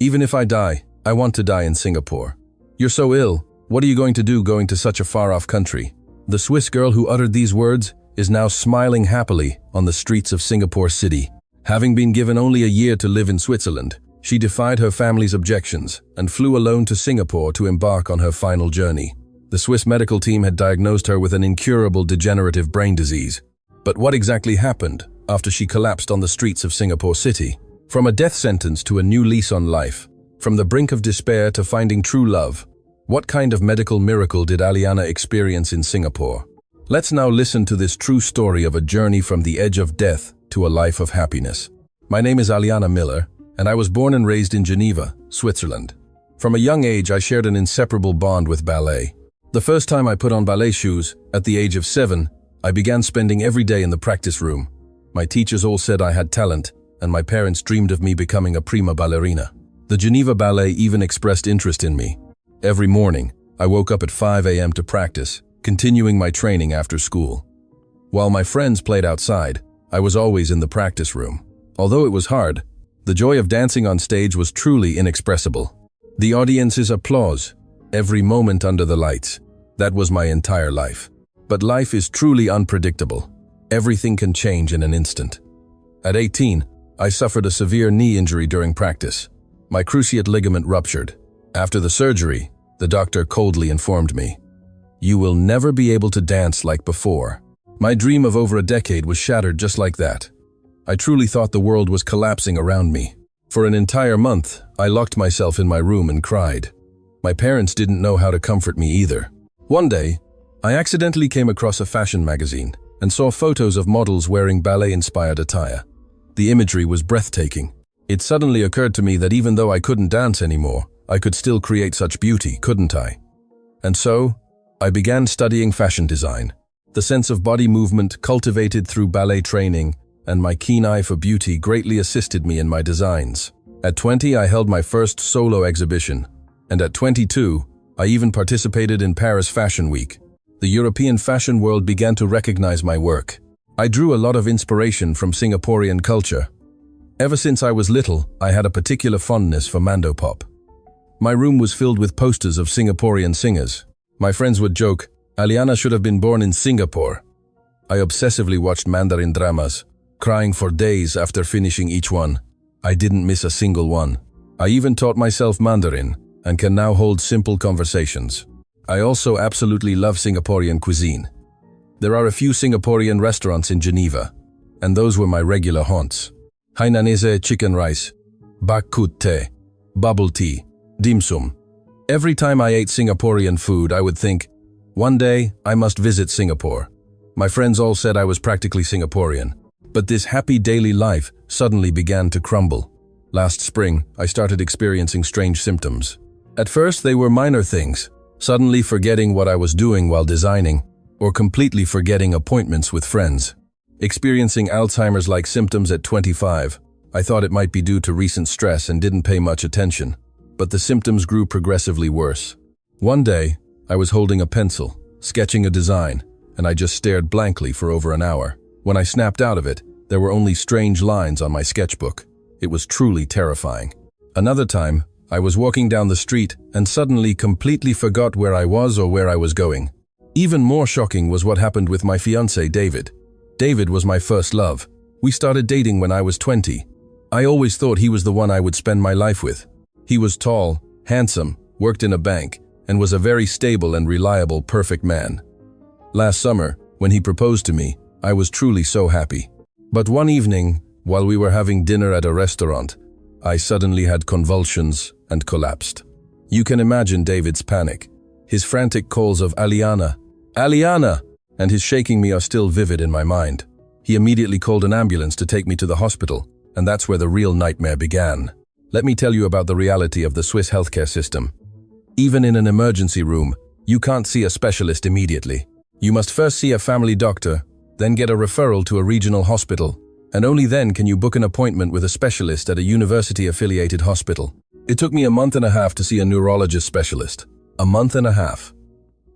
Even if I die, I want to die in Singapore. You're so ill. What are you going to do going to such a far-off country? The Swiss girl who uttered these words is now smiling happily on the streets of Singapore City. Having been given only a year to live in Switzerland, she defied her family's objections and flew alone to Singapore to embark on her final journey. The Swiss medical team had diagnosed her with an incurable degenerative brain disease. But what exactly happened after she collapsed on the streets of Singapore City? From a death sentence to a new lease on life, from the brink of despair to finding true love, what kind of medical miracle did Aliana experience in Singapore? Let's now listen to this true story of a journey from the edge of death to a life of happiness. My name is Aliana Miller, and I was born and raised in Geneva, Switzerland. From a young age, I shared an inseparable bond with ballet. The first time I put on ballet shoes, at the age of 7, I began spending every day in the practice room. My teachers all said I had talent, and my parents dreamed of me becoming a prima ballerina. The Geneva Ballet even expressed interest in me. Every morning, I woke up at 5 a.m. to practice, continuing my training after school. While my friends played outside, I was always in the practice room. Although it was hard, the joy of dancing on stage was truly inexpressible. The audience's applause, every moment under the lights, that was my entire life. But life is truly unpredictable. Everything can change in an instant. At 18, I suffered a severe knee injury during practice. My cruciate ligament ruptured. After the surgery, the doctor coldly informed me, "You will never be able to dance like before." My dream of over a decade was shattered just like that. I truly thought the world was collapsing around me. For an entire month, I locked myself in my room and cried. My parents didn't know how to comfort me either. One day, I accidentally came across a fashion magazine and saw photos of models wearing ballet-inspired attire. The imagery was breathtaking. It suddenly occurred to me that even though I couldn't dance anymore, I could still create such beauty, couldn't I? And so, I began studying fashion design. The sense of body movement cultivated through ballet training and my keen eye for beauty greatly assisted me in my designs. At 20, I held my first solo exhibition, and at 22, I even participated in Paris Fashion Week. The European fashion world began to recognize my work. I drew a lot of inspiration from Singaporean culture. Ever since I was little, I had a particular fondness for Mandopop. My room was filled with posters of Singaporean singers. My friends would joke, "Aliana should have been born in Singapore." I obsessively watched Mandarin dramas, crying for days after finishing each one. I didn't miss a single one. I even taught myself Mandarin and can now hold simple conversations. I also absolutely love Singaporean cuisine. There are a few Singaporean restaurants in Geneva, and those were my regular haunts. Hainanese chicken rice, bak kut teh, bubble tea, dim sum. Every time I ate Singaporean food, I would think, one day I must visit Singapore. My friends all said I was practically Singaporean, but this happy daily life suddenly began to crumble. Last spring, I started experiencing strange symptoms. At first, they were minor things, suddenly forgetting what I was doing while designing, or completely forgetting appointments with friends. Experiencing Alzheimer's-like symptoms at 25, I thought it might be due to recent stress and didn't pay much attention. But the symptoms grew progressively worse. One day, I was holding a pencil, sketching a design, and I just stared blankly for over an hour. When I snapped out of it, there were only strange lines on my sketchbook. It was truly terrifying. Another time, I was walking down the street and suddenly completely forgot where I was or where I was going. Even more shocking was what happened with my fiancé, David. David was my first love. We started dating when I was 20. I always thought he was the one I would spend my life with. He was tall, handsome, worked in a bank, and was a very stable and reliable, perfect man. Last summer, when he proposed to me, I was truly so happy. But one evening, while we were having dinner at a restaurant, I suddenly had convulsions and collapsed. You can imagine David's panic. His frantic calls of "Aliana, Aliana!" and his shaking me are still vivid in my mind. He immediately called an ambulance to take me to the hospital, and that's where the real nightmare began. Let me tell you about the reality of the Swiss healthcare system. Even in an emergency room, you can't see a specialist immediately. You must first see a family doctor, then get a referral to a regional hospital, and only then can you book an appointment with a specialist at a university-affiliated hospital. It took me a month and a half to see a neurologist specialist. A month and a half.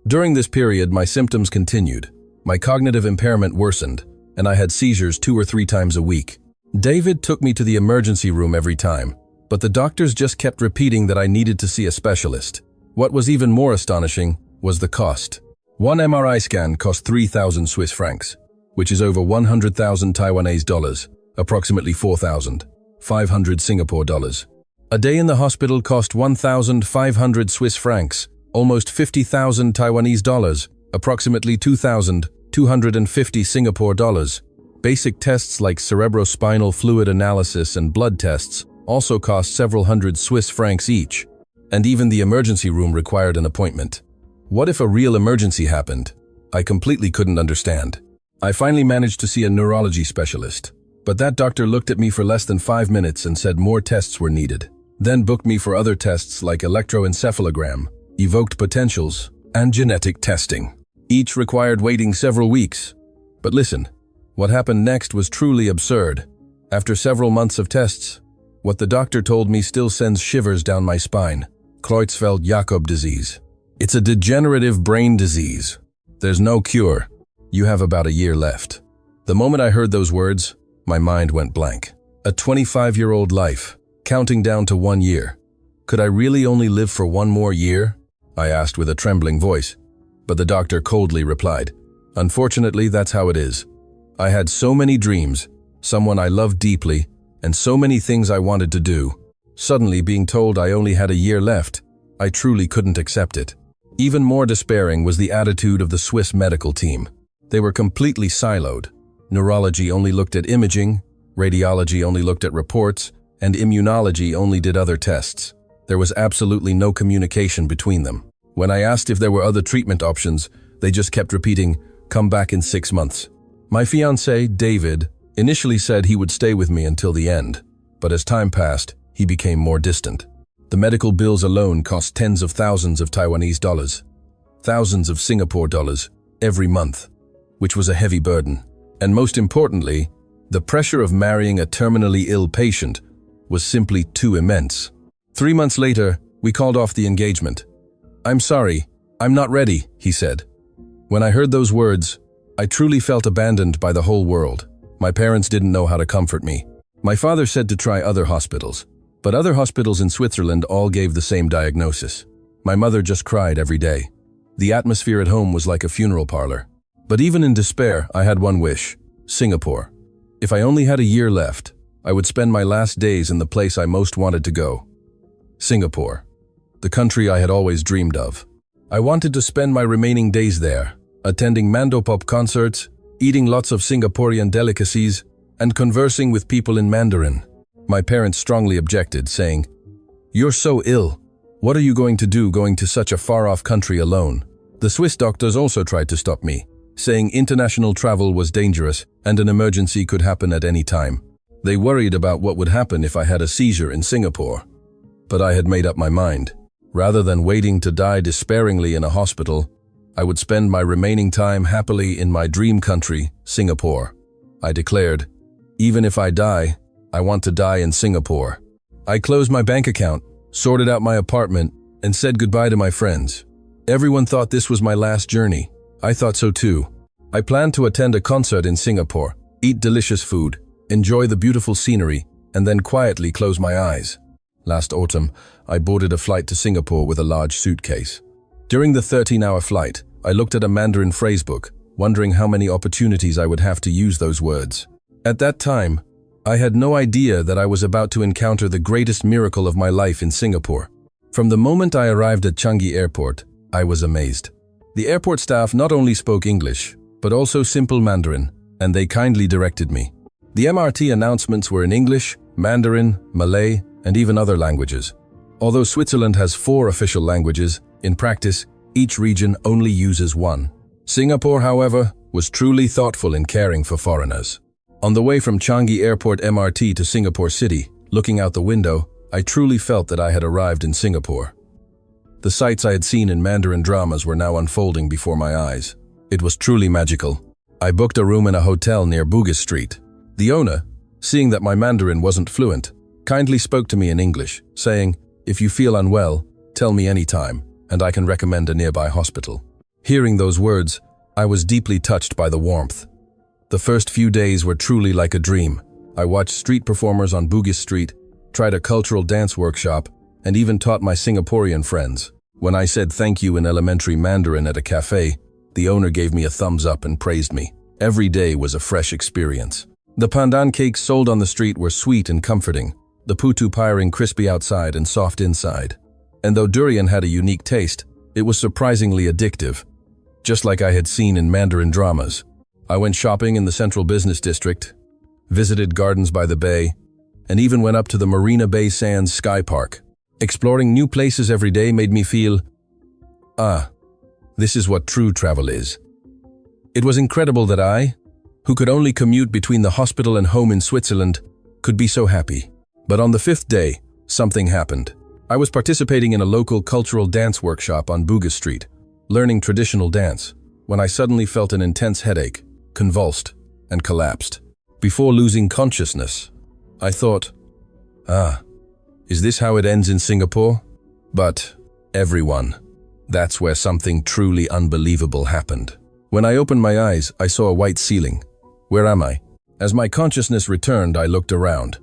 During this period, my symptoms continued. My cognitive impairment worsened, and I had seizures 2 or 3 times a week. David took me to the emergency room every time. But the doctors just kept repeating that I needed to see a specialist. What was even more astonishing was the cost. One MRI scan cost 3,000 Swiss francs, which is over 100,000 Taiwanese dollars, approximately 4,500 Singapore dollars. A day in the hospital cost 1,500 Swiss francs, almost 50,000 Taiwanese dollars, approximately 2,250 Singapore dollars. Basic tests like cerebrospinal fluid analysis and blood tests also cost several hundred Swiss francs each, and even the emergency room required an appointment. What if a real emergency happened? I completely couldn't understand. I finally managed to see a neurology specialist, but that doctor looked at me for less than 5 minutes and said more tests were needed, then booked me for other tests like electroencephalogram, evoked potentials, and genetic testing. Each required waiting several weeks. But listen, what happened next was truly absurd. After several months of tests, what the doctor told me still sends shivers down my spine. Creutzfeldt-Jakob disease. It's a degenerative brain disease. There's no cure. You have about a year left. The moment I heard those words, my mind went blank. A 25-year-old life, counting down to 1 year. Could I really only live for 1 more year? I asked with a trembling voice. But the doctor coldly replied, "Unfortunately, that's how it is. I had so many dreams, someone I loved deeply, and so many things I wanted to do. Suddenly being told I only had a year left, I truly couldn't accept it." Even more despairing was the attitude of the Swiss medical team. They were completely siloed. Neurology only looked at imaging, radiology only looked at reports, and immunology only did other tests. There was absolutely no communication between them. When I asked if there were other treatment options, they just kept repeating, "Come back in 6 months." My fiancé, David, initially said he would stay with me until the end, but as time passed, he became more distant. The medical bills alone cost tens of thousands of Taiwanese dollars, thousands of Singapore dollars, every month, which was a heavy burden. And most importantly, the pressure of marrying a terminally ill patient was simply too immense. 3 months later, we called off the engagement. "I'm sorry, I'm not ready," he said. When I heard those words, I truly felt abandoned by the whole world. My parents didn't know how to comfort me. My father said to try other hospitals, but other hospitals in Switzerland all gave the same diagnosis. My mother just cried every day. The atmosphere at home was like a funeral parlor. But even in despair, I had one wish: Singapore. If I only had a year left, I would spend my last days in the place I most wanted to go. Singapore, the country I had always dreamed of. I wanted to spend my remaining days there, attending Mandopop concerts, eating lots of Singaporean delicacies, and conversing with people in Mandarin. My parents strongly objected, saying, "You're so ill. What are you going to do going to such a far-off country alone?" The Swiss doctors also tried to stop me, saying international travel was dangerous and an emergency could happen at any time. They worried about what would happen if I had a seizure in Singapore. But I had made up my mind. Rather than waiting to die despairingly in a hospital, I would spend my remaining time happily in my dream country, Singapore. I declared, "Even if I die, I want to die in Singapore." I closed my bank account, sorted out my apartment, and said goodbye to my friends. Everyone thought this was my last journey. I thought so too. I planned to attend a concert in Singapore, eat delicious food, enjoy the beautiful scenery, and then quietly close my eyes. Last autumn, I boarded a flight to Singapore with a large suitcase. During the 13-hour flight, I looked at a Mandarin phrasebook, wondering how many opportunities I would have to use those words. At that time, I had no idea that I was about to encounter the greatest miracle of my life in Singapore. From the moment I arrived at Changi Airport, I was amazed. The airport staff not only spoke English, but also simple Mandarin, and they kindly directed me. The MRT announcements were in English, Mandarin, Malay, and even other languages. Although Switzerland has 4 official languages, in practice, each region only uses one. Singapore, however, was truly thoughtful in caring for foreigners. On the way from Changi Airport MRT to Singapore City, looking out the window, I truly felt that I had arrived in Singapore. The sights I had seen in Mandarin dramas were now unfolding before my eyes. It was truly magical. I booked a room in a hotel near Bugis Street. The owner, seeing that my Mandarin wasn't fluent, kindly spoke to me in English, saying, "If you feel unwell, tell me anytime, and I can recommend a nearby hospital." Hearing those words, I was deeply touched by the warmth. The first few days were truly like a dream. I watched street performers on Bugis Street, tried a cultural dance workshop, and even taught my Singaporean friends. When I said thank you in elementary Mandarin at a cafe, the owner gave me a thumbs up and praised me. Every day was a fresh experience. The pandan cakes sold on the street were sweet and comforting, the putu piring crispy outside and soft inside. And though durian had a unique taste, it was surprisingly addictive, just like I had seen in Mandarin dramas. I went shopping in the central business district, visited gardens by the bay, and even went up to the Marina Bay Sands Sky Park. Exploring new places every day made me feel, this is what true travel is. It was incredible that I, who could only commute between the hospital and home in Switzerland, could be so happy. But on the 5th day, something happened. I was participating in a local cultural dance workshop on Bugis Street, learning traditional dance, when I suddenly felt an intense headache, convulsed, and collapsed. Before losing consciousness, I thought, is this how it ends in Singapore? But, everyone, that's where something truly unbelievable happened. When I opened my eyes, I saw a white ceiling. Where am I? As my consciousness returned, I looked around.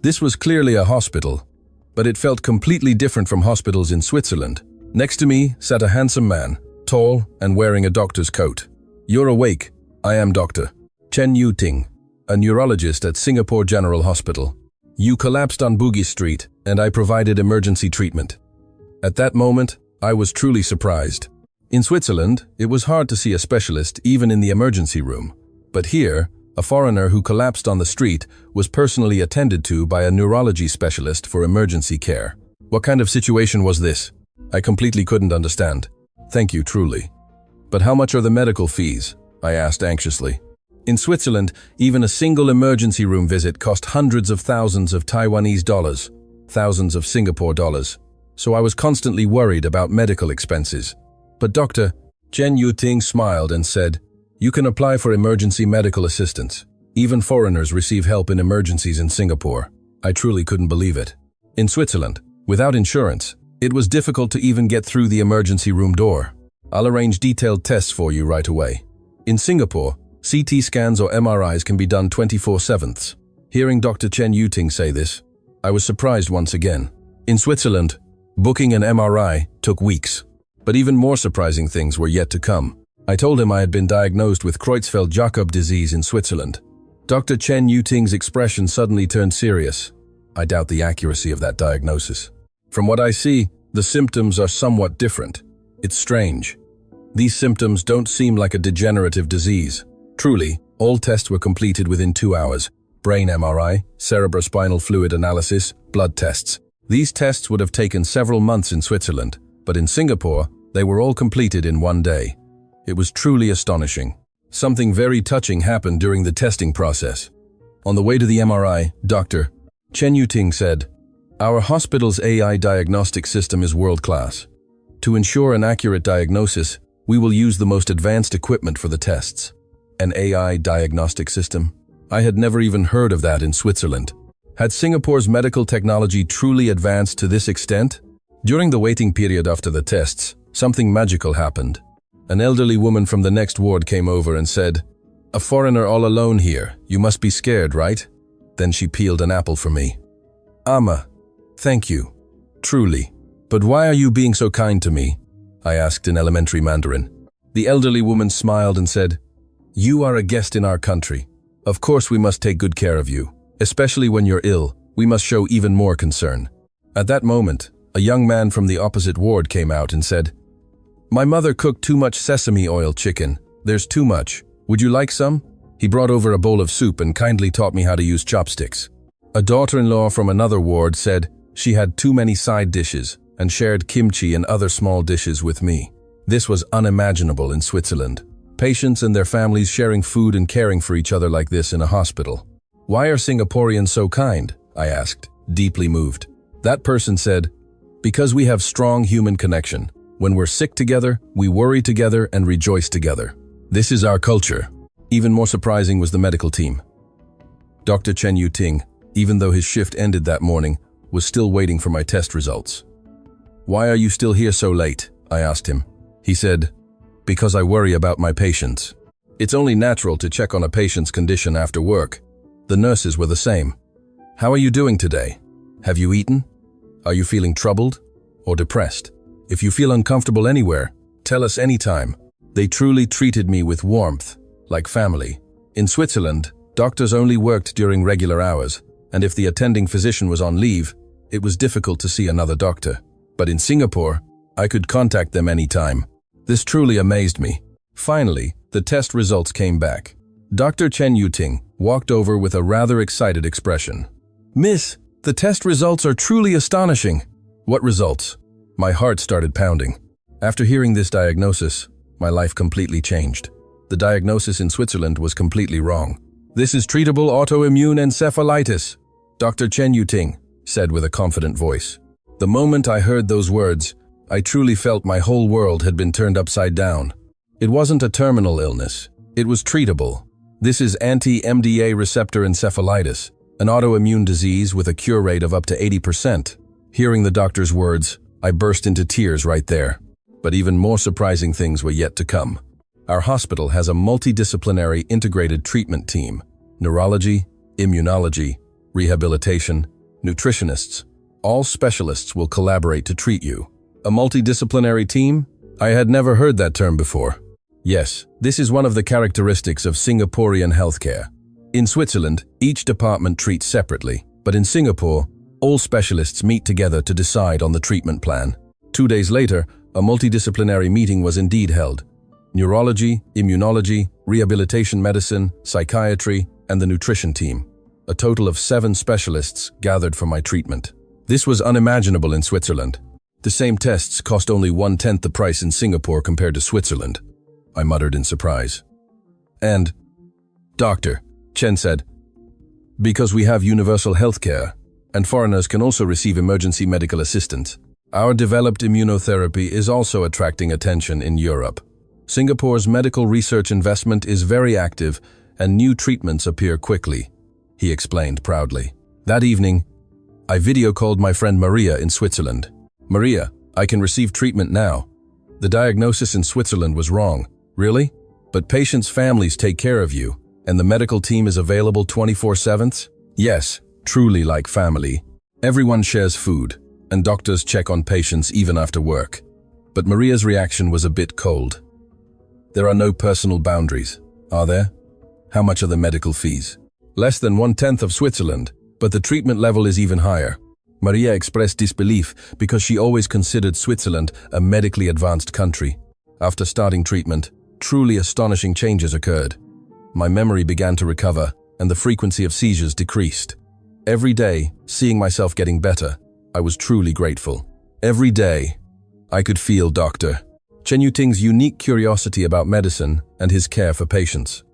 This was clearly a hospital, but it felt completely different from hospitals in Switzerland. Next to me sat a handsome man, tall and wearing a doctor's coat. You're awake. I am Dr. Chen Yu-ting, a neurologist at Singapore General Hospital. You collapsed on Bugis Street, and I provided emergency treatment. At that moment, I was truly surprised. In Switzerland, it was hard to see a specialist even in the emergency room. But here, a foreigner who collapsed on the street was personally attended to by a neurology specialist for emergency care. What kind of situation was this? I completely couldn't understand. Thank you, truly. But how much are the medical fees? I asked anxiously. In Switzerland, even a single emergency room visit cost hundreds of thousands of Taiwanese dollars, thousands of Singapore dollars. So I was constantly worried about medical expenses. But Dr. Chen Yu-ting smiled and said, you can apply for emergency medical assistance. Even foreigners receive help in emergencies in Singapore. I truly couldn't believe it. In Switzerland, without insurance, it was difficult to even get through the emergency room door. I'll arrange detailed tests for you right away. In Singapore, CT scans or MRIs can be done 24/7. Hearing Dr. Chen Yu-ting say this, I was surprised once again. In Switzerland, booking an MRI took weeks. But even more surprising things were yet to come. I told him I had been diagnosed with Creutzfeldt-Jakob disease in Switzerland. Dr. Chen Yu-ting's expression suddenly turned serious. I doubt the accuracy of that diagnosis. From what I see, the symptoms are somewhat different. It's strange. These symptoms don't seem like a degenerative disease. Truly, all tests were completed within 2 hours. Brain MRI, cerebrospinal fluid analysis, blood tests. These tests would have taken several months in Switzerland, but in Singapore, they were all completed in 1 day. It was truly astonishing. Something very touching happened during the testing process. On the way to the MRI, Dr. Chen Yu-ting said, our hospital's AI diagnostic system is world-class. To ensure an accurate diagnosis, we will use the most advanced equipment for the tests. An AI diagnostic system? I had never even heard of that in Switzerland. Had Singapore's medical technology truly advanced to this extent? During the waiting period after the tests, something magical happened. An elderly woman from the next ward came over and said, a foreigner all alone here, you must be scared, right? Then she peeled an apple for me. Amma, thank you. Truly. But why are you being so kind to me? I asked in elementary Mandarin. The elderly woman smiled and said, you are a guest in our country. Of course we must take good care of you. Especially when you're ill, we must show even more concern. At that moment, a young man from the opposite ward came out and said, my mother cooked too much sesame oil chicken. There's too much. Would you like some? He brought over a bowl of soup and kindly taught me how to use chopsticks. A daughter-in-law from another ward said she had too many side dishes and shared kimchi and other small dishes with me. This was unimaginable in Switzerland. Patients and their families sharing food and caring for each other like this in a hospital. Why are Singaporeans so kind? I asked, deeply moved. That person said, because we have strong human connection. When we're sick together, we worry together and rejoice together. This is our culture. Even more surprising was the medical team. Dr. Chen Yu-ting, even though his shift ended that morning, was still waiting for my test results. Why are you still here so late? I asked him. He said, because I worry about my patients. It's only natural to check on a patient's condition after work. The nurses were the same. How are you doing today? Have you eaten? Are you feeling troubled or depressed? If you feel uncomfortable anywhere, tell us anytime. They truly treated me with warmth, like family. In Switzerland, doctors only worked during regular hours, and if the attending physician was on leave, it was difficult to see another doctor. But in Singapore, I could contact them anytime. This truly amazed me. Finally, the test results came back. Dr. Chen Yuting walked over with a rather excited expression. "Miss, the test results are truly astonishing." "What results?" My heart started pounding. After hearing this diagnosis, my life completely changed. The diagnosis in Switzerland was completely wrong. "This is treatable autoimmune encephalitis," Dr. Chen Yuting said with a confident voice. The moment I heard those words, I truly felt my whole world had been turned upside down. It wasn't a terminal illness. It was treatable. This is anti-MDA receptor encephalitis, an autoimmune disease with a cure rate of up to 80%. Hearing the doctor's words, I burst into tears right there. But even more surprising things were yet to come. Our hospital has a multidisciplinary integrated treatment team: neurology, immunology, rehabilitation, nutritionists. All specialists will collaborate to treat you. A multidisciplinary team? I had never heard that term before. Yes, this is one of the characteristics of Singaporean healthcare. In Switzerland, each department treats separately, but in Singapore, all specialists meet together to decide on the treatment plan. 2 days later, a multidisciplinary meeting was indeed held. Neurology, immunology, rehabilitation medicine, psychiatry, and the nutrition team. A total of 7 specialists gathered for my treatment. This was unimaginable in Switzerland. The same tests cost only 1/10 the price in Singapore compared to Switzerland, I muttered in surprise. "And, Doctor," Chen said, "because we have universal healthcare, and foreigners can also receive emergency medical assistance, our developed immunotherapy is also attracting attention in Europe. Singapore's medical research investment is very active, and new treatments appear quickly," he explained proudly. That evening, I video-called my friend Maria in Switzerland. "Maria, I can receive treatment now. The diagnosis in Switzerland was wrong." "Really? But patients' families take care of you, and the medical team is available 24/7? "Yes, truly like family. Everyone shares food, and doctors check on patients even after work." But Maria's reaction was a bit cold. "There are no personal boundaries, are there? How much are the medical fees?" "Less than 1/10 of Switzerland, but the treatment level is even higher." Maria expressed disbelief because she always considered Switzerland a medically advanced country. After starting treatment, truly astonishing changes occurred. My memory began to recover, and the frequency of seizures decreased. Every day, seeing myself getting better, I was truly grateful. Every day, I could feel Dr. Chen Yuting's unique curiosity about medicine and his care for patients.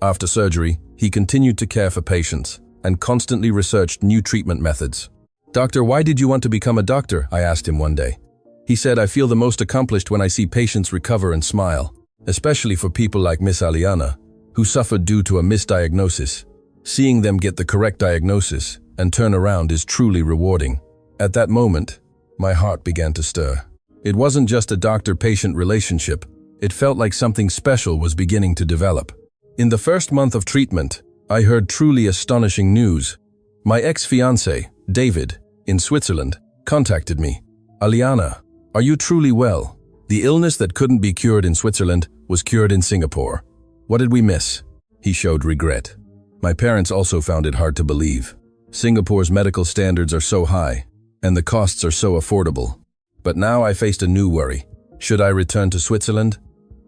After surgery, he continued to care for patients and constantly researched new treatment methods. "Doctor, why did you want to become a doctor?" I asked him one day. He said, "I feel the most accomplished when I see patients recover and smile, especially for people like Miss Aliana, who suffered due to a misdiagnosis. Seeing them get the correct diagnosis and turn around is truly rewarding." At that moment, my heart began to stir. It wasn't just a doctor-patient relationship. It felt like something special was beginning to develop. In the first month of treatment, I heard truly astonishing news. My ex-fiancé, David, in Switzerland, contacted me. "Aliana, are you truly well? The illness that couldn't be cured in Switzerland was cured in Singapore. What did we miss?" He showed regret. My parents also found it hard to believe. Singapore's medical standards are so high, and the costs are so affordable. But now I faced a new worry. Should I return to Switzerland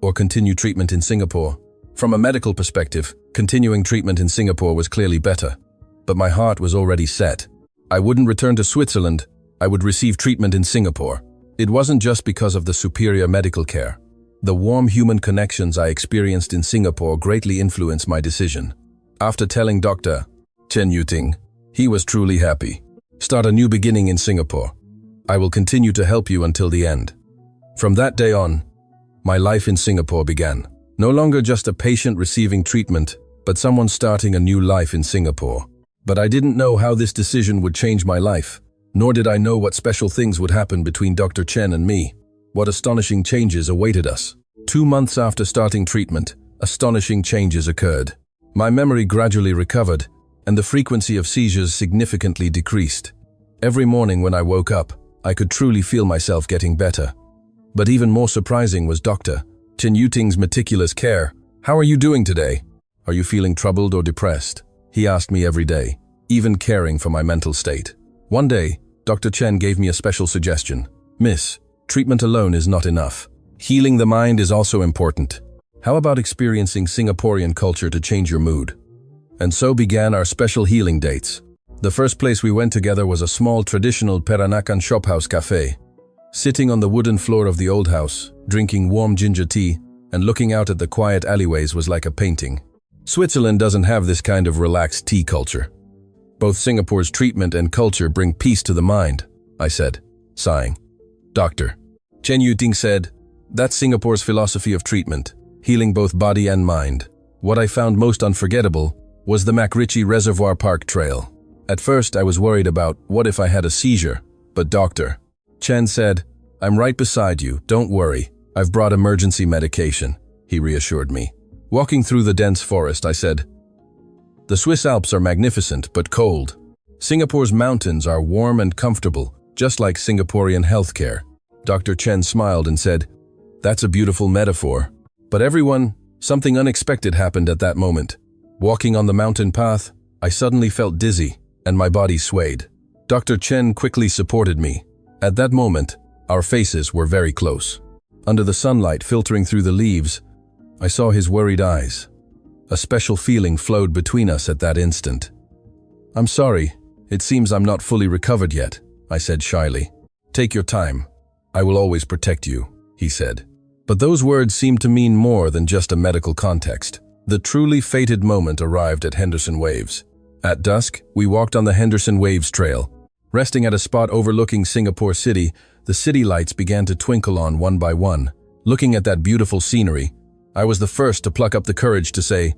or continue treatment in Singapore? From a medical perspective, continuing treatment in Singapore was clearly better. But my heart was already set. I wouldn't return to Switzerland. I would receive treatment in Singapore. It wasn't just because of the superior medical care. The warm human connections I experienced in Singapore greatly influenced my decision. After telling Dr. Chen Yuting, he was truly happy. "Start a new beginning in Singapore. I will continue to help you until the end." From that day on, my life in Singapore began. No longer just a patient receiving treatment, but someone starting a new life in Singapore. But I didn't know how this decision would change my life, nor did I know what special things would happen between Dr. Chen and me. What astonishing changes awaited us. 2 months after starting treatment, astonishing changes occurred. My memory gradually recovered, and the frequency of seizures significantly decreased. Every morning when I woke up, I could truly feel myself getting better. But even more surprising was Dr. Chen Yuting's meticulous care. "How are you doing today? Are you feeling troubled or depressed?" He asked me every day, even caring for my mental state. One day, Dr. Chen gave me a special suggestion. "Miss, treatment alone is not enough. Healing the mind is also important. How about experiencing Singaporean culture to change your mood?" And so began our special healing dates. The first place we went together was a small traditional Peranakan shophouse cafe. Sitting on the wooden floor of the old house, drinking warm ginger tea, and looking out at the quiet alleyways was like a painting. Switzerland doesn't have this kind of relaxed tea culture. Both Singapore's treatment and culture bring peace to the mind, I said, sighing. Dr. Chen Yuting said, "That's Singapore's philosophy of treatment, healing both body and mind." What I found most unforgettable was the MacRitchie Reservoir Park Trail. At first, I was worried about what if I had a seizure, but Dr. Chen said, "I'm right beside you, don't worry. I've brought emergency medication," he reassured me. Walking through the dense forest, I said, "The Swiss Alps are magnificent but cold. Singapore's mountains are warm and comfortable, just like Singaporean healthcare." Dr. Chen smiled and said, "That's a beautiful metaphor. But something unexpected happened at that moment. Walking on the mountain path, I suddenly felt dizzy, and my body swayed. Dr. Chen quickly supported me. At that moment, our faces were very close. Under the sunlight filtering through the leaves, I saw his worried eyes. A special feeling flowed between us at that instant. "I'm sorry, it seems I'm not fully recovered yet," I said shyly. "Take your time. I will always protect you," he said. But those words seemed to mean more than just a medical context. The truly fated moment arrived at Henderson Waves. At dusk, we walked on the Henderson Waves Trail. Resting at a spot overlooking Singapore City, the city lights began to twinkle on one by one. Looking at that beautiful scenery, I was the first to pluck up the courage to say,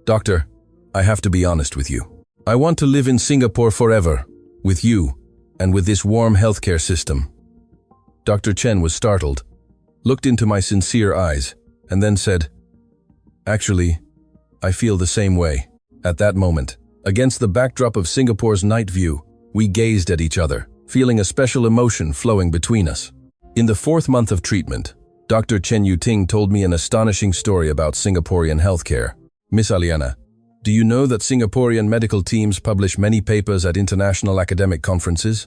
"Doctor, I have to be honest with you. I want to live in Singapore forever, with you, and with this warm healthcare system." Dr. Chen was startled, looked into my sincere eyes, and then said, "Actually, I feel the same way." At that moment, against the backdrop of Singapore's night view, we gazed at each other, feeling a special emotion flowing between us. In the 4th month of treatment, Dr. Chen Yuting told me an astonishing story about Singaporean healthcare. "Miss Aliana, do you know that Singaporean medical teams publish many papers at international academic conferences?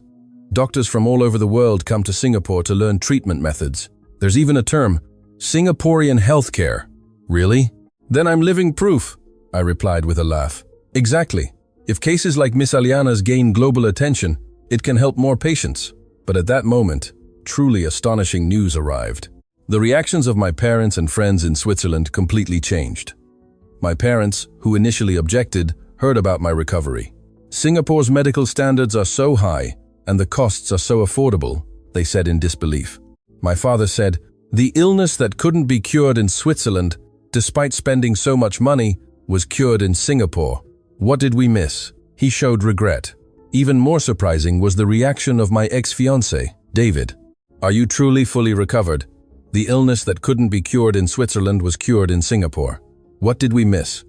Doctors from all over the world come to Singapore to learn treatment methods. There's even a term, Singaporean healthcare." "Really? Then I'm living proof," I replied with a laugh. "Exactly. If cases like Miss Aliana's gain global attention, it can help more patients." But at that moment, truly astonishing news arrived. The reactions of my parents and friends in Switzerland completely changed. My parents, who initially objected, heard about my recovery. "Singapore's medical standards are so high, and the costs are so affordable," they said in disbelief. My father said, "The illness that couldn't be cured in Switzerland, despite spending so much money, was cured in Singapore. What did we miss?" He showed regret. Even more surprising was the reaction of my ex-fiancé, David. "Are you truly fully recovered? The illness that couldn't be cured in Switzerland was cured in Singapore. What did we miss?"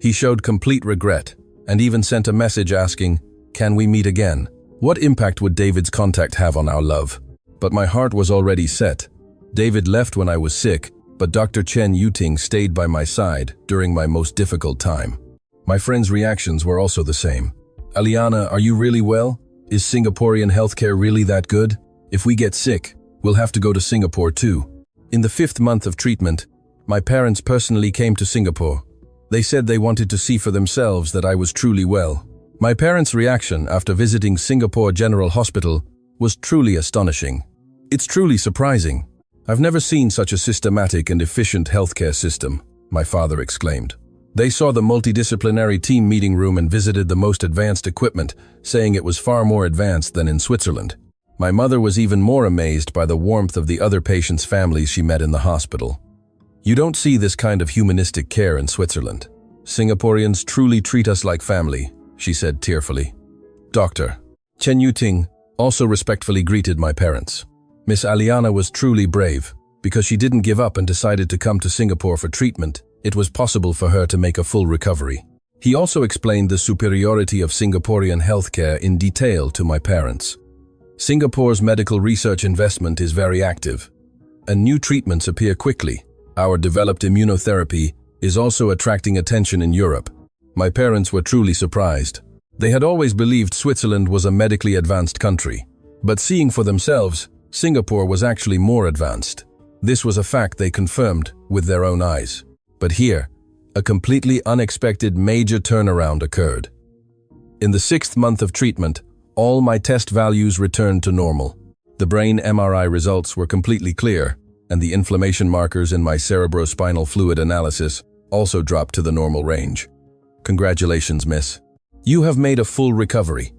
He showed complete regret, and even sent a message asking, "Can we meet again?" What impact would David's contact have on our love? But my heart was already set. David left when I was sick, but Dr. Chen Yuting stayed by my side during my most difficult time. My friends' reactions were also the same. "Aliana, are you really well? Is Singaporean healthcare really that good? If we get sick, we'll have to go to Singapore too." In the 5th month of treatment, my parents personally came to Singapore. They said they wanted to see for themselves that I was truly well. My parents' reaction after visiting Singapore General Hospital was truly astonishing. "It's truly surprising. I've never seen such a systematic and efficient healthcare system," my father exclaimed. They saw the multidisciplinary team meeting room and visited the most advanced equipment, saying it was far more advanced than in Switzerland. My mother was even more amazed by the warmth of the other patients' families she met in the hospital. "You don't see this kind of humanistic care in Switzerland. Singaporeans truly treat us like family," she said tearfully. Dr. Chen Yuting also respectfully greeted my parents. Miss Aliana was truly brave. Because she didn't give up and decided to come to Singapore for treatment, it was possible for her to make a full recovery. He also explained the superiority of Singaporean healthcare in detail to my parents. Singapore's medical research investment is very active, and new treatments appear quickly. Our developed immunotherapy is also attracting attention in Europe. My parents were truly surprised. They had always believed Switzerland was a medically advanced country, but seeing for themselves, Singapore was actually more advanced. This was a fact they confirmed with their own eyes. But here, a completely unexpected major turnaround occurred. In the 6th month of treatment, all my test values returned to normal. The brain MRI results were completely clear, and the inflammation markers in my cerebrospinal fluid analysis also dropped to the normal range. Congratulations, miss. You have made a full recovery.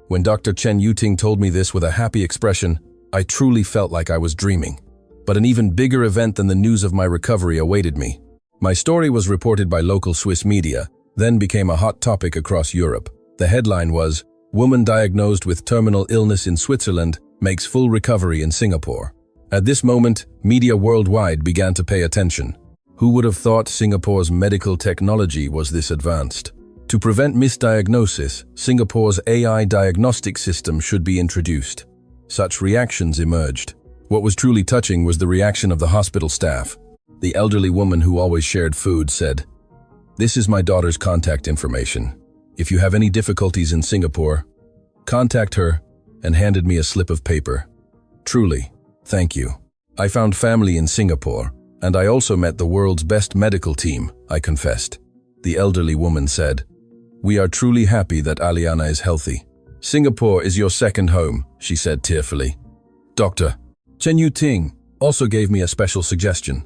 When Dr. Chen Yuting told me this with a happy expression, I truly felt like I was dreaming. But an even bigger event than the news of my recovery awaited me. My story was reported by local Swiss media, then became a hot topic across Europe. The headline was, "Woman diagnosed with terminal illness in Switzerland makes full recovery in Singapore." At this moment, media worldwide began to pay attention. Who would have thought Singapore's medical technology was this advanced? To prevent misdiagnosis, Singapore's AI diagnostic system should be introduced. Such reactions emerged. What was truly touching was the reaction of the hospital staff. The elderly woman who always shared food said, "This is my daughter's contact information. If you have any difficulties in Singapore, contact her," and handed me a slip of paper. Truly, thank you. I found family in Singapore, and I also met the world's best medical team, I confessed. The elderly woman said, "We are truly happy that Aliana is healthy. Singapore is your second home," she said tearfully. Dr. Chen Yuting also gave me a special suggestion.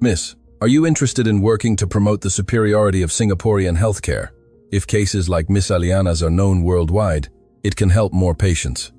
"Miss, are you interested in working to promote the superiority of Singaporean healthcare? If cases like Miss Aliana's are known worldwide, it can help more patients."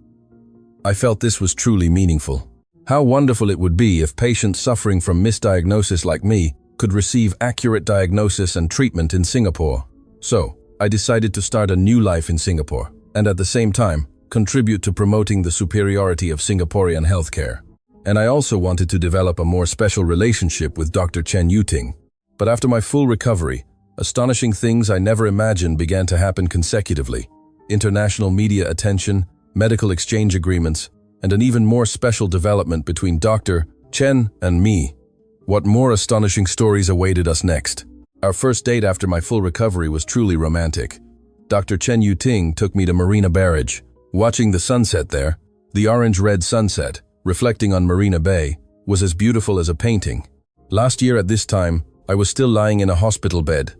I felt this was truly meaningful. How wonderful it would be if patients suffering from misdiagnosis like me could receive accurate diagnosis and treatment in Singapore. So, I decided to start a new life in Singapore, and at the same time, contribute to promoting the superiority of Singaporean healthcare. And I also wanted to develop a more special relationship with Dr. Chen Yuting. But after my full recovery, astonishing things I never imagined began to happen consecutively. International media attention, medical exchange agreements, and an even more special development between Dr. Chen and me. What more astonishing stories awaited us next? Our first date after my full recovery was truly romantic. Dr. Chen Yuting took me to Marina Barrage. Watching the sunset there, the orange-red sunset, reflecting on Marina Bay, was as beautiful as a painting. Last year at this time, I was still lying in a hospital bed.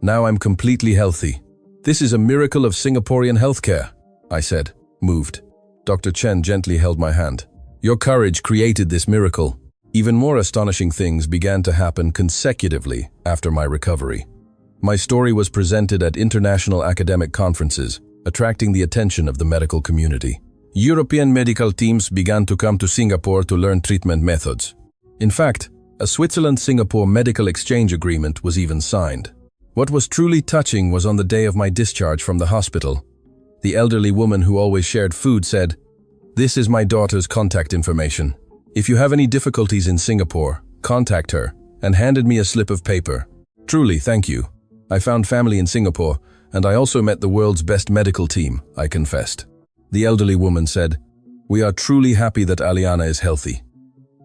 Now I'm completely healthy. "This is a miracle of Singaporean healthcare," I said, moved. Dr. Chen gently held my hand. "Your courage created this miracle." Even more astonishing things began to happen consecutively after my recovery. My story was presented at international academic conferences, attracting the attention of the medical community. European medical teams began to come to Singapore to learn treatment methods. In fact, a Switzerland-Singapore medical exchange agreement was even signed. What was truly touching was on the day of my discharge from the hospital. The elderly woman who always shared food said, "This is my daughter's contact information. If you have any difficulties in Singapore, contact her," and handed me a slip of paper. Truly, thank you. I found family in Singapore, and I also met the world's best medical team, I confessed. The elderly woman said, "We are truly happy that Aliana is healthy.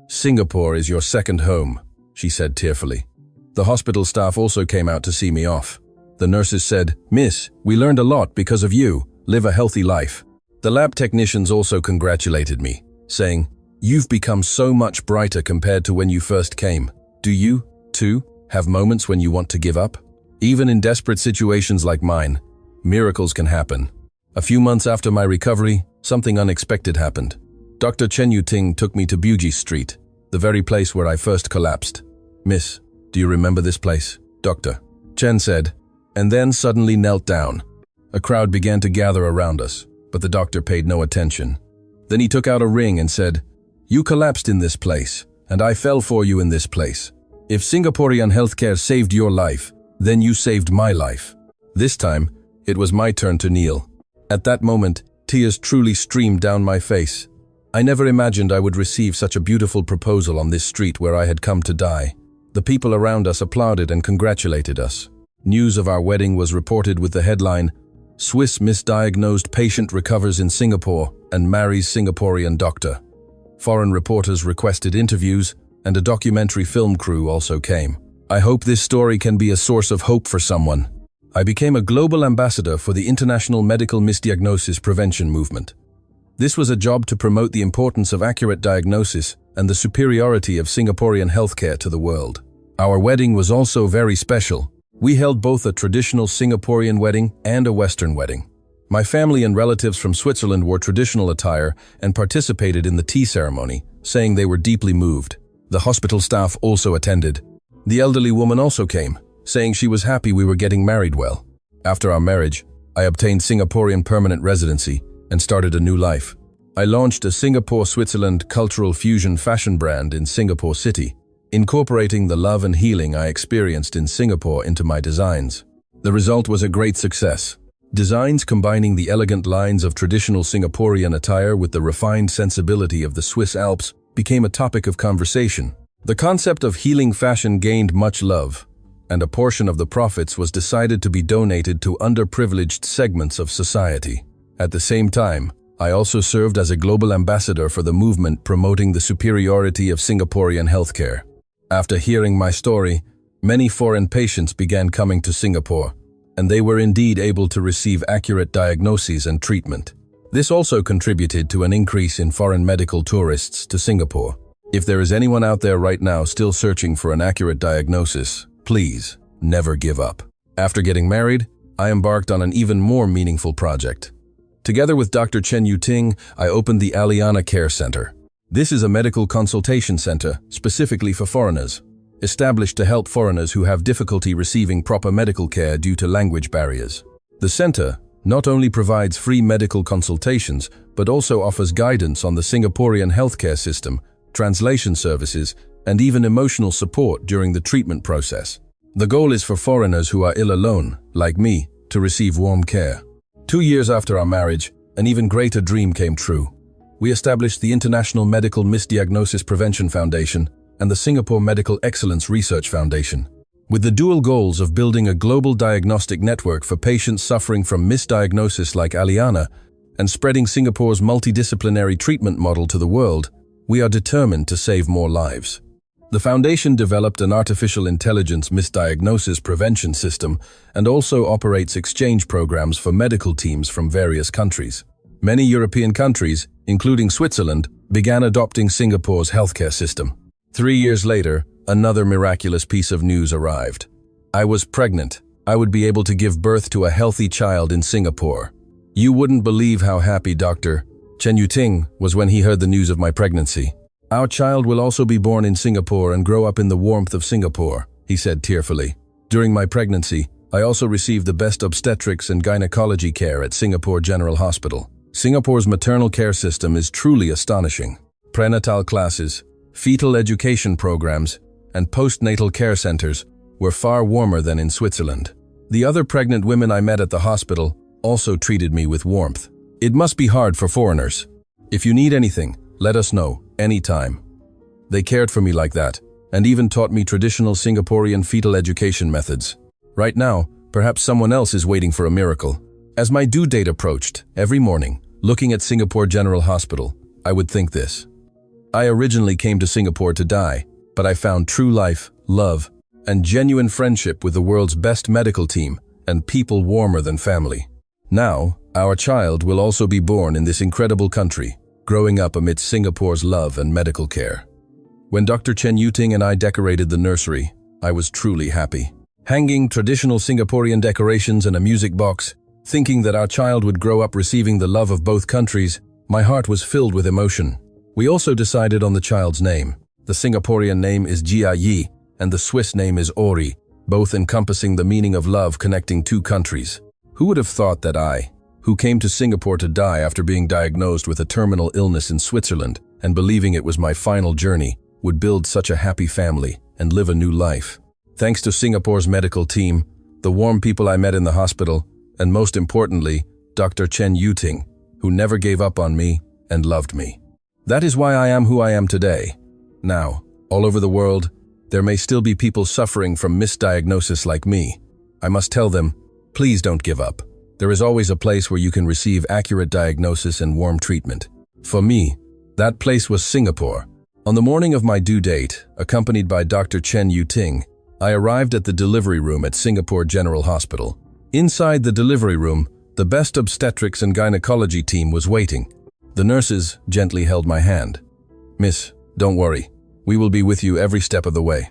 Singapore is your second home," she said tearfully. The hospital staff also came out to see me off. The nurses said, "Miss, we learned a lot because of you. Live a healthy life." The lab technicians also congratulated me, saying, "You've become so much brighter compared to when you first came. Do you, too, have moments when you want to give up? Even in desperate situations like mine, miracles can happen." A few months after my recovery, something unexpected happened. Dr. Chen Yuting took me to Bugis Street, the very place where I first collapsed. "Miss, do you remember this place?" Dr. Chen said, and then suddenly knelt down. A crowd began to gather around us, but the doctor paid no attention. Then he took out a ring and said, "You collapsed in this place, and I fell for you in this place. If Singaporean healthcare saved your life, then you saved my life." This time, it was my turn to kneel. At that moment, tears truly streamed down my face. I never imagined I would receive such a beautiful proposal on this street where I had come to die. The people around us applauded and congratulated us. News of our wedding was reported with the headline, Swiss misdiagnosed patient recovers in Singapore and marries Singaporean doctor. Foreign reporters requested interviews, and a documentary film crew also came. I hope this story can be a source of hope for someone. I became a global ambassador for the International Medical Misdiagnosis Prevention Movement. This was a job to promote the importance of accurate diagnosis and the superiority of Singaporean healthcare to the world. Our wedding was also very special. We held both a traditional Singaporean wedding and a Western wedding. My family and relatives from Switzerland wore traditional attire and participated in the tea ceremony, saying they were deeply moved. The hospital staff also attended. The elderly woman also came, saying she was happy we were getting married well. After our marriage, I obtained Singaporean permanent residency and started a new life. I launched a Singapore-Switzerland cultural fusion fashion brand in Singapore City, incorporating the love and healing I experienced in Singapore into my designs. The result was a great success. Designs combining the elegant lines of traditional Singaporean attire with the refined sensibility of the Swiss Alps became a topic of conversation. The concept of healing fashion gained much love, and a portion of the profits was decided to be donated to underprivileged segments of society. At the same time, I also served as a global ambassador for the movement promoting the superiority of Singaporean healthcare. After hearing my story, many foreign patients began coming to Singapore, and they were indeed able to receive accurate diagnoses and treatment. This also contributed to an increase in foreign medical tourists to Singapore. If there is anyone out there right now still searching for an accurate diagnosis, please never give up. After getting married, I embarked on an even more meaningful project. Together with Dr. Chen Yuting, I opened the Aliana Care Center. This is a medical consultation center specifically for foreigners, established to help foreigners who have difficulty receiving proper medical care due to language barriers. The center not only provides free medical consultations, but also offers guidance on the Singaporean healthcare system, translation services, and even emotional support during the treatment process. The goal is for foreigners who are ill alone, like me, to receive warm care. 2 years after our marriage, an even greater dream came true. We established the International Medical Misdiagnosis Prevention Foundation and the Singapore Medical Excellence Research Foundation, with the dual goals of building a global diagnostic network for patients suffering from misdiagnosis like Aliana and spreading Singapore's multidisciplinary treatment model to the world. We are determined to save more lives. The foundation developed an artificial intelligence misdiagnosis prevention system and also operates exchange programs for medical teams from various countries. Many European countries, including Switzerland, began adopting Singapore's healthcare system. 3 years later, another miraculous piece of news arrived. I was pregnant. I would be able to give birth to a healthy child in Singapore. You wouldn't believe how happy Dr. Chen Yuting was when he heard the news of my pregnancy. Our child will also be born in Singapore and grow up in the warmth of Singapore, he said tearfully. During my pregnancy, I also received the best obstetrics and gynecology care at Singapore General Hospital. Singapore's maternal care system is truly astonishing. Prenatal classes, fetal education programs, and postnatal care centers were far warmer than in Switzerland. The other pregnant women I met at the hospital also treated me with warmth. It must be hard for foreigners. If you need anything, let us know, anytime. They cared for me like that, and even taught me traditional Singaporean fetal education methods. Right now, perhaps someone else is waiting for a miracle. As my due date approached, every morning, looking at Singapore General Hospital, I would think this. I originally came to Singapore to die, but I found true life, love, and genuine friendship with the world's best medical team and people warmer than family. Now, our child will also be born in this incredible country, growing up amidst Singapore's love and medical care. When Dr. Chen Yuting and I decorated the nursery, I was truly happy. Hanging traditional Singaporean decorations and a music box, thinking that our child would grow up receiving the love of both countries, my heart was filled with emotion. We also decided on the child's name. The Singaporean name is Jia Yi, and the Swiss name is Ori, both encompassing the meaning of love connecting two countries. Who would have thought that I, who came to Singapore to die after being diagnosed with a terminal illness in Switzerland and believing it was my final journey, would build such a happy family and live a new life? Thanks to Singapore's medical team, the warm people I met in the hospital, and most importantly, Dr. Chen Yuting, who never gave up on me and loved me. That is why I am who I am today. Now, all over the world, there may still be people suffering from misdiagnosis like me. I must tell them, please don't give up. There is always a place where you can receive accurate diagnosis and warm treatment. For me, that place was Singapore. On the morning of my due date, accompanied by Dr. Chen Yuting, I arrived at the delivery room at Singapore General Hospital. Inside the delivery room, the best obstetrics and gynecology team was waiting. The nurses gently held my hand. "Miss, don't worry. We will be with you every step of the way."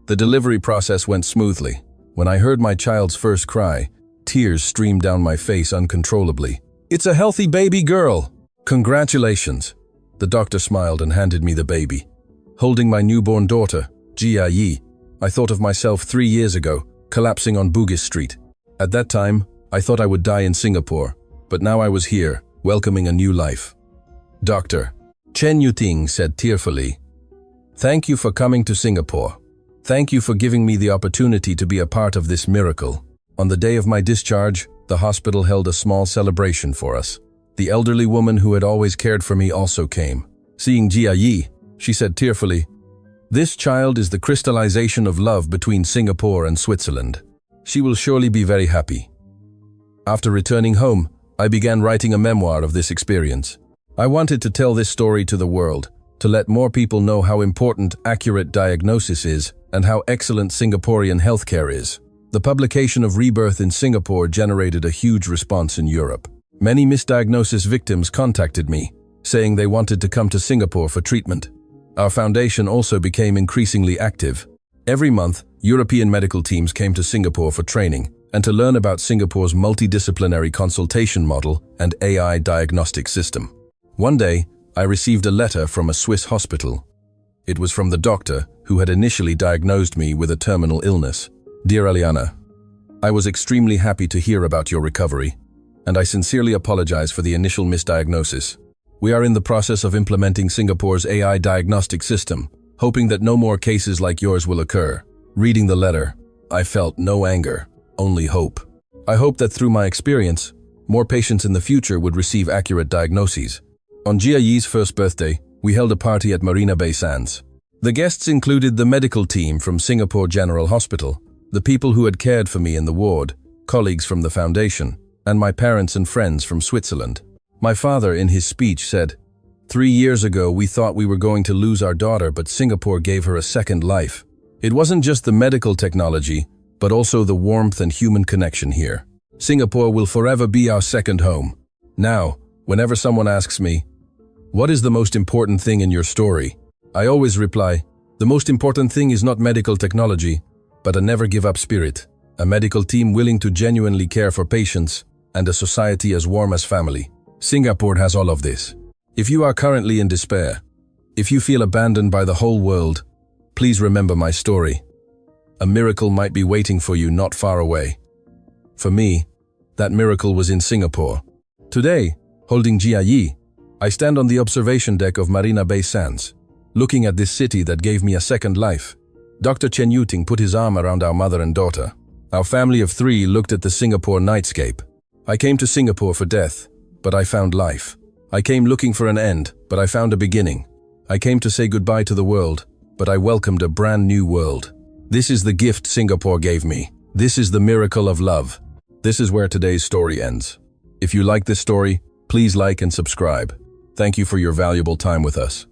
The delivery process went smoothly. When I heard my child's first cry, tears streamed down my face uncontrollably. "It's a healthy baby girl! Congratulations!" The doctor smiled and handed me the baby. Holding my newborn daughter, Jia Yi, I thought of myself 3 years ago, collapsing on Bugis Street. At that time, I thought I would die in Singapore, but now I was here, welcoming a new life. Dr. Chen Yuting said tearfully, "Thank you for coming to Singapore. Thank you for giving me the opportunity to be a part of this miracle." On the day of my discharge, the hospital held a small celebration for us. The elderly woman who had always cared for me also came. Seeing Jia Yi, she said tearfully, "This child is the crystallization of love between Singapore and Switzerland. She will surely be very happy." After returning home, I began writing a memoir of this experience. I wanted to tell this story to the world, to let more people know how important accurate diagnosis is and how excellent Singaporean healthcare is. The publication of Rebirth in Singapore generated a huge response in Europe. Many misdiagnosis victims contacted me, saying they wanted to come to Singapore for treatment. Our foundation also became increasingly active. Every month, European medical teams came to Singapore for training and to learn about Singapore's multidisciplinary consultation model and AI diagnostic system. One day, I received a letter from a Swiss hospital. It was from the doctor who had initially diagnosed me with a terminal illness. "Dear Aliana, I was extremely happy to hear about your recovery, and I sincerely apologize for the initial misdiagnosis. We are in the process of implementing Singapore's AI diagnostic system, hoping that no more cases like yours will occur." Reading the letter, I felt no anger, only hope. I hoped that through my experience, more patients in the future would receive accurate diagnoses. On Jia Yi's first birthday, we held a party at Marina Bay Sands. The guests included the medical team from Singapore General Hospital, the people who had cared for me in the ward, colleagues from the foundation, and my parents and friends from Switzerland. My father, in his speech, said, "3 years ago, we thought we were going to lose our daughter, but Singapore gave her a second life. It wasn't just the medical technology, but also the warmth and human connection here. Singapore will forever be our second home." Now, whenever someone asks me, "What is the most important thing in your story?" I always reply, "The most important thing is not medical technology, but a never-give-up spirit, a medical team willing to genuinely care for patients, and a society as warm as family." Singapore has all of this. If you are currently in despair, if you feel abandoned by the whole world, please remember my story. A miracle might be waiting for you not far away. For me, that miracle was in Singapore. Today, holding Jia Yi, I stand on the observation deck of Marina Bay Sands, looking at this city that gave me a second life. Dr. Chen Yuting put his arm around our mother and daughter. Our family of 3 looked at the Singapore nightscape. I came to Singapore for death, but I found life. I came looking for an end, but I found a beginning. I came to say goodbye to the world, but I welcomed a brand new world. This is the gift Singapore gave me. This is the miracle of love. This is where today's story ends. If you like this story, please like and subscribe. Thank you for your valuable time with us.